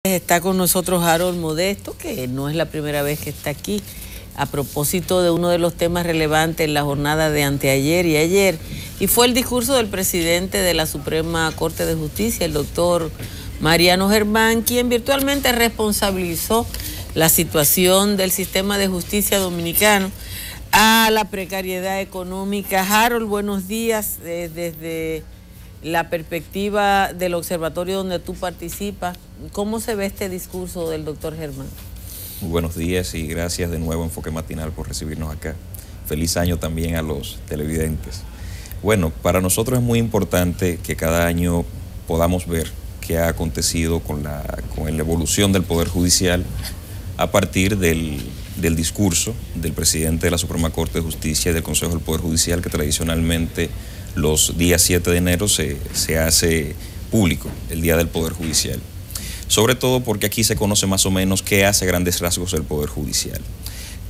Está con nosotros Harold Modesto, que no es la primera vez que está aquí, a propósito de uno de los temas relevantes en la jornada de anteayer y ayer, y fue el discurso del presidente de la Suprema Corte de Justicia, el doctor Mariano Germán, quien virtualmente responsabilizó la situación del sistema de justicia dominicano a la precariedad económica. Harold, buenos días, desde la perspectiva del observatorio donde tú participas. ¿Cómo se ve este discurso del doctor Germán? Muy buenos días y gracias de nuevo Enfoque Matinal por recibirnos acá. Feliz año también a los televidentes. Bueno, para nosotros es muy importante que cada año podamos ver qué ha acontecido con la evolución del Poder Judicial a partir del discurso del presidente de la Suprema Corte de Justicia y del Consejo del Poder Judicial, que tradicionalmente los días 7 de enero se hace público, el Día del Poder Judicial. Sobre todo porque aquí se conoce más o menos qué hace a grandes rasgos el Poder Judicial.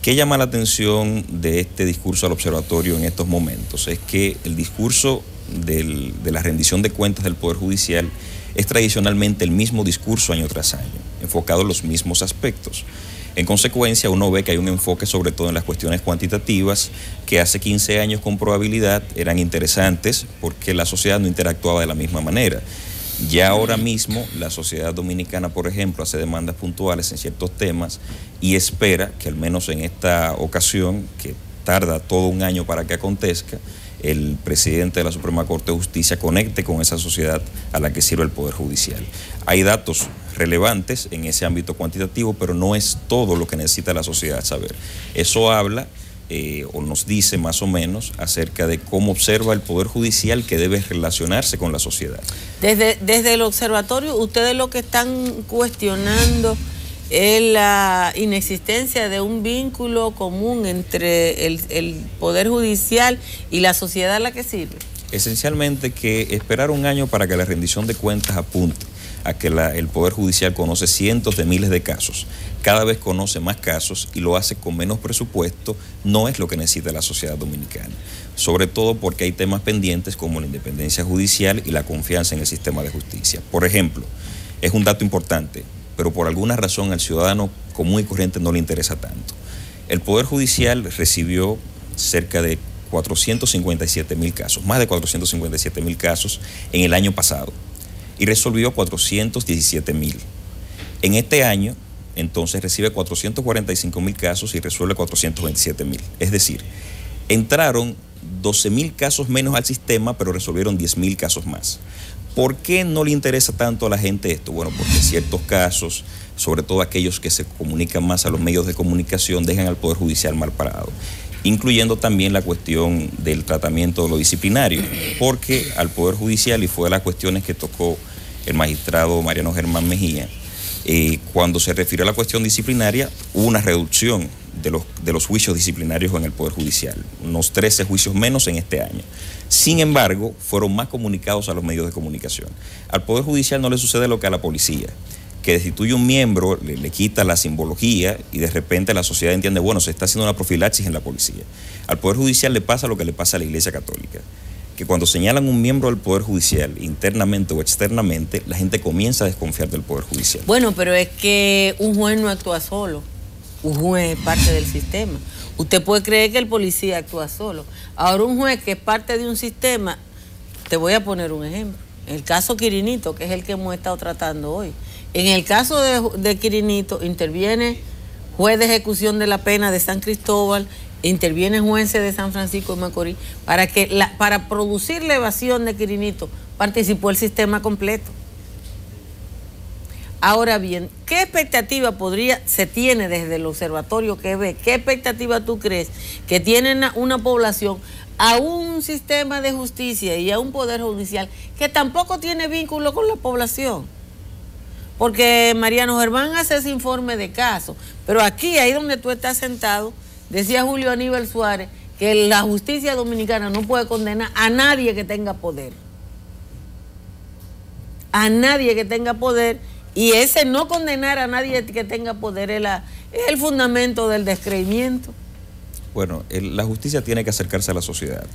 ¿Qué llama la atención de este discurso al observatorio en estos momentos? Es que el discurso de la rendición de cuentas del Poder Judicial es tradicionalmente el mismo discurso año tras año, enfocado en los mismos aspectos. En consecuencia, uno ve que hay un enfoque sobre todo en las cuestiones cuantitativas que hace 15 años con probabilidad eran interesantes porque la sociedad no interactuaba de la misma manera. Ya ahora mismo la sociedad dominicana, por ejemplo, hace demandas puntuales en ciertos temas y espera que al menos en esta ocasión, que tarda todo un año para que acontezca, el presidente de la Suprema Corte de Justicia conecte con esa sociedad a la que sirve el Poder Judicial. Hay datos relevantes en ese ámbito cuantitativo, pero no es todo lo que necesita la sociedad saber. Eso habla o nos dice más o menos acerca de cómo observa el Poder Judicial que debe relacionarse con la sociedad. Desde el observatorio, ustedes lo que están cuestionando es la inexistencia de un vínculo común entre el Poder Judicial y la sociedad a la que sirve. Esencialmente que esperar un año para que la rendición de cuentas apunte a que el Poder Judicial conoce cientos de miles de casos, cada vez conoce más casos y lo hace con menos presupuesto, no es lo que necesita la sociedad dominicana. Sobre todo porque hay temas pendientes como la independencia judicial y la confianza en el sistema de justicia. Por ejemplo, es un dato importante, pero por alguna razón al ciudadano común y corriente no le interesa tanto. El Poder Judicial recibió cerca de 457,000 casos, más de 457,000 casos en el año pasado, y resolvió 417,000. En este año, entonces, recibe 445,000 casos y resuelve 427,000. Es decir, entraron 12,000 casos menos al sistema, pero resolvieron 10,000 casos más. ¿Por qué no le interesa tanto a la gente esto? Bueno, porque ciertos casos, sobre todo aquellos que se comunican más a los medios de comunicación, dejan al Poder Judicial mal parado, incluyendo también la cuestión del tratamiento de lo disciplinario, porque al Poder Judicial, y fue de las cuestiones que tocó el magistrado Mariano Germán Mejía, cuando se refirió a la cuestión disciplinaria, hubo una reducción de los juicios disciplinarios en el Poder Judicial, unos 13 juicios menos en este año. Sin embargo, fueron más comunicados a los medios de comunicación. Al Poder Judicial no le sucede lo que a la policía, que destituye un miembro, le quita la simbología y de repente la sociedad entiende, bueno, se está haciendo una profilaxis en la policía. Al Poder Judicial le pasa lo que le pasa a la Iglesia Católica, que cuando señalan un miembro del Poder Judicial, internamente o externamente, la gente comienza a desconfiar del Poder Judicial. Bueno, pero es que un juez no actúa solo, un juez es parte del sistema. Usted puede creer que el policía actúa solo. Ahora un juez que es parte de un sistema, te voy a poner un ejemplo. En el caso Quirinito, que es el que hemos estado tratando hoy, en el caso de Quirinito interviene juez de ejecución de la pena de San Cristóbal, interviene jueces de San Francisco de Macorís, para producir la evasión de Quirinito participó el sistema completo. Ahora bien, ¿qué expectativa se tiene desde el observatorio que ve? ¿Qué expectativa tú crees que tiene una población a un sistema de justicia y a un Poder Judicial que tampoco tiene vínculo con la población? Porque Mariano Germán hace ese informe de casos, pero aquí, ahí donde tú estás sentado, decía Julio Aníbal Suárez que la justicia dominicana no puede condenar a nadie que tenga poder. A nadie que tenga poder, y ese no condenar a nadie que tenga poder es el fundamento del descreimiento. Bueno, la justicia tiene que acercarse a la sociedad,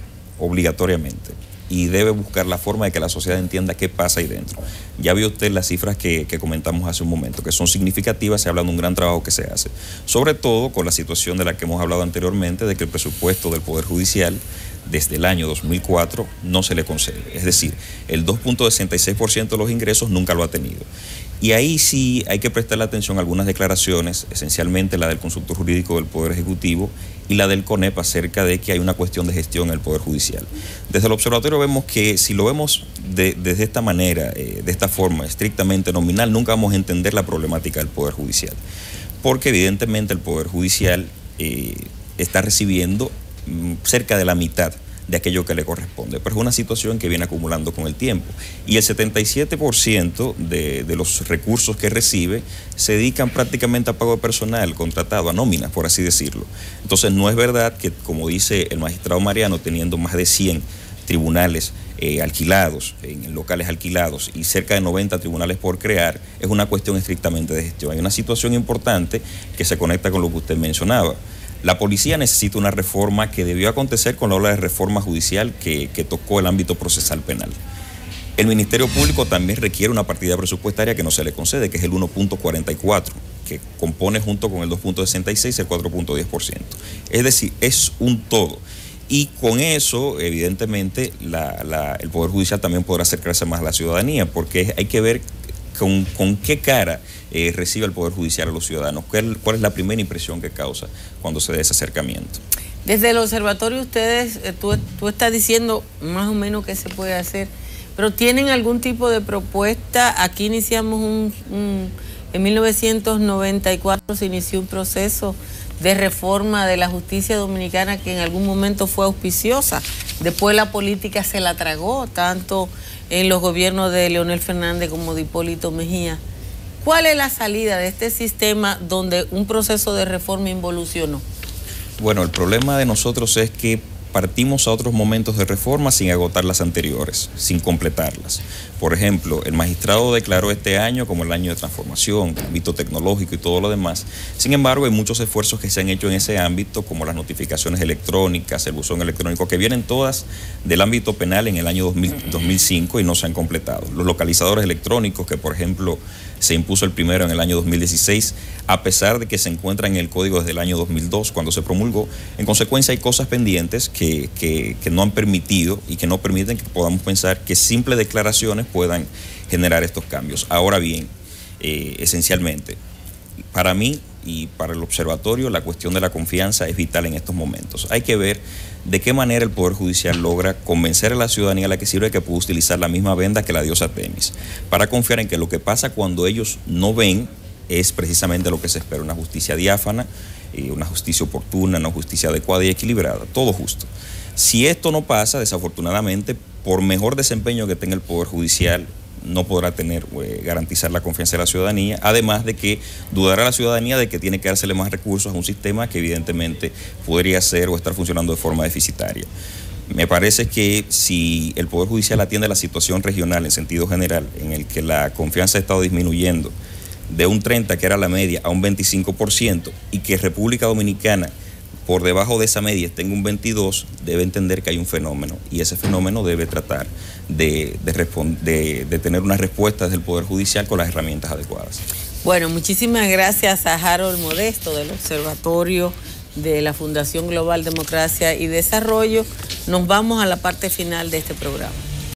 obligatoriamente. y debe buscar la forma de que la sociedad entienda qué pasa ahí dentro. Ya vio usted las cifras que comentamos hace un momento, que son significativas, se habla de un gran trabajo que se hace, sobre todo con la situación de la que hemos hablado anteriormente, de que el presupuesto del Poder Judicial desde el año 2004 no se le concede. Es decir, el 2.66% de los ingresos nunca lo ha tenido. Y ahí sí hay que prestarle atención a algunas declaraciones, esencialmente la del consultor jurídico del Poder Ejecutivo y la del CONEP acerca de que hay una cuestión de gestión en el Poder Judicial. Desde el observatorio vemos que si lo vemos desde esta manera, de esta forma estrictamente nominal, nunca vamos a entender la problemática del Poder Judicial. Porque evidentemente el Poder Judicial está recibiendo cerca de la mitad de aquello que le corresponde, pero es una situación que viene acumulando con el tiempo y el 77% de los recursos que recibe se dedican prácticamente a pago de personal contratado, a nóminas, por así decirlo. Entonces no es verdad que, como dice el magistrado Mariano, teniendo más de 100 tribunales alquilados, en locales alquilados y cerca de 90 tribunales por crear, es una cuestión estrictamente de gestión. Hay una situación importante que se conecta con lo que usted mencionaba. La policía necesita una reforma que debió acontecer con la ola de reforma judicial que tocó el ámbito procesal penal. El Ministerio Público también requiere una partida presupuestaria que no se le concede, que es el 1.44, que compone junto con el 2.66 el 4.10%. Es decir, es un todo. Y con eso, evidentemente, el Poder Judicial también podrá acercarse más a la ciudadanía, porque hay que ver con qué cara recibe el Poder Judicial a los ciudadanos, cuál es la primera impresión que causa cuando se da ese acercamiento. Desde el observatorio ustedes, tú estás diciendo más o menos qué se puede hacer, pero ¿tienen algún tipo de propuesta? Aquí iniciamos en 1994 se inició un proceso de reforma de la justicia dominicana que en algún momento fue auspiciosa. Después la política se la tragó, tanto en los gobiernos de Leonel Fernández como de Hipólito Mejía. ¿Cuál es la salida de este sistema donde un proceso de reforma involucionó? Bueno, el problema de nosotros es que partimos a otros momentos de reforma sin agotar las anteriores, sin completarlas. Por ejemplo, el magistrado declaró este año como el año de transformación, el ámbito tecnológico y todo lo demás. Sin embargo, hay muchos esfuerzos que se han hecho en ese ámbito, como las notificaciones electrónicas, el buzón electrónico, que vienen todas del ámbito penal en el año 2005 y no se han completado. Los localizadores electrónicos, que por ejemplo se impuso el primero en el año 2016, a pesar de que se encuentra en el código desde el año 2002, cuando se promulgó. En consecuencia, hay cosas pendientes que no han permitido y que no permiten que podamos pensar que simples declaraciones puedan generar estos cambios. Ahora bien, esencialmente, para mí y para el observatorio, la cuestión de la confianza es vital en estos momentos. Hay que ver de qué manera el Poder Judicial logra convencer a la ciudadanía a la que sirve que puede utilizar la misma venda que la diosa Temis, para confiar en que lo que pasa cuando ellos no ven es precisamente lo que se espera, una justicia diáfana, una justicia oportuna, una justicia adecuada y equilibrada, todo justo. Si esto no pasa, desafortunadamente, por mejor desempeño que tenga el Poder Judicial, no podrá garantizar la confianza de la ciudadanía, además de que dudará la ciudadanía de que tiene que dársele más recursos a un sistema que evidentemente podría ser o estar funcionando de forma deficitaria. Me parece que si el Poder Judicial atiende la situación regional en sentido general, en el que la confianza ha estado disminuyendo de un 30%, que era la media, a un 25%, y que República Dominicana por debajo de esa media tenga un 22%, debe entender que hay un fenómeno y ese fenómeno debe tratar de tener una respuesta desde el Poder Judicial con las herramientas adecuadas. Bueno, muchísimas gracias a Harold Modesto del Observatorio de la Fundación Global Democracia y Desarrollo. Nos vamos a la parte final de este programa.